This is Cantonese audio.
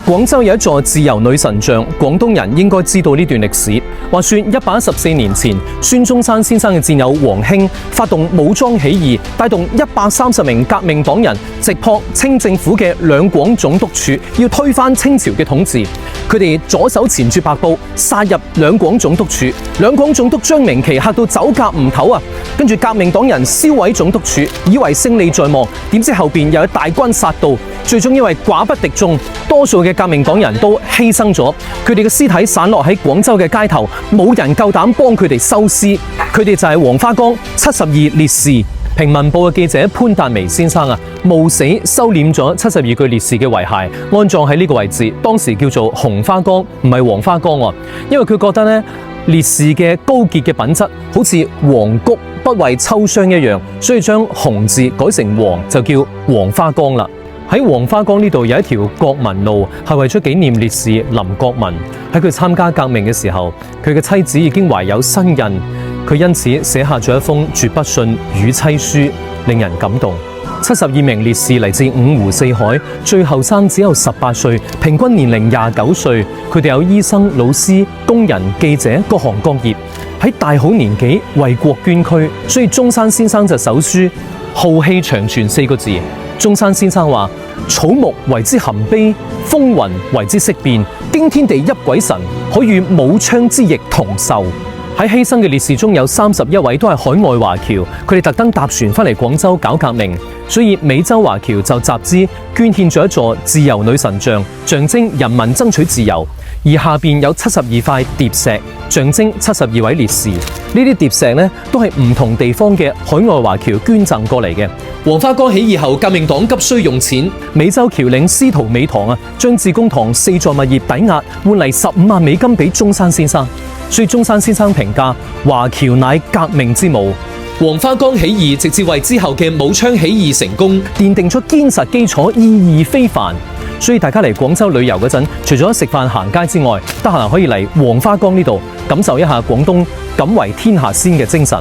廣州有一座自由女神像，廣東人應該知道呢段歷史。話說114年前，孫中山先生嘅戰友黃興發動武裝起義，帶動130名革命黨人直撲清政府嘅兩廣總督署，要推翻清朝嘅統治。佢哋左手纏住白布，殺入兩廣總督署。兩廣總督張明奇嚇到走夾唔唞啊！跟住革命黨人燒毀總督署，以為勝利在望，點知後邊又有大軍殺到，最終因為寡不敵眾，多數嘅革命黨人都犧牲咗，佢哋嘅屍體散落喺廣州嘅街頭，冇人夠膽幫佢哋收屍。佢哋就係黃花崗72烈士。平民報嘅記者潘達薇先生啊，冒死收斂咗72具烈士嘅遺骸，安葬喺呢個位置，當時叫做紅花崗，唔係黃花崗喎，因為佢覺得呢烈士嘅高潔嘅品質好似黃菊不為秋霜一樣，所以將紅字改成黃，就叫黃花崗啦。喺黃花崗呢度有一條國民路，係為咗紀念烈士林國民。喺佢參加革命嘅時候，佢嘅妻子已經懷有身孕，佢因此寫下咗一封絕筆信與妻書，令人感動。72名烈士嚟自五湖四海，最後生只有18歲，平均年齡29歲。佢哋有醫生、老師、工人、記者，各行各業，喺大好年紀為國捐軀。所以中山先生就手書浩氣長存4個字。中山先生話：草木為之含悲，風雲為之色變，驚天地泣鬼神，可與武昌之役同壽。喺犧牲嘅烈士中有31位都係海外華僑，佢哋特登搭船返嚟廣州搞革命，所以美洲華僑就集資捐獻咗一座自由女神像，象徵人民爭取自由。而下邊有72塊疊石，象徵72位烈士。呢啲疊石呢，都係唔同地方嘅海外華僑捐贈過嚟嘅。黃花崗起義後，革命黨急需用錢，美洲僑領司徒美堂啊，將致公堂4座物業抵押，換嚟15萬美金俾中山先生。所以中山先生評價華僑乃革命之母。黃花崗起義直接為之後嘅武昌起義成功奠定咗堅實基礎，意義非凡。所以大家嚟廣州旅遊嗰陣，除咗食飯行街之外，得閒可以嚟黃花崗呢度感受一下廣東敢為天下先嘅精神。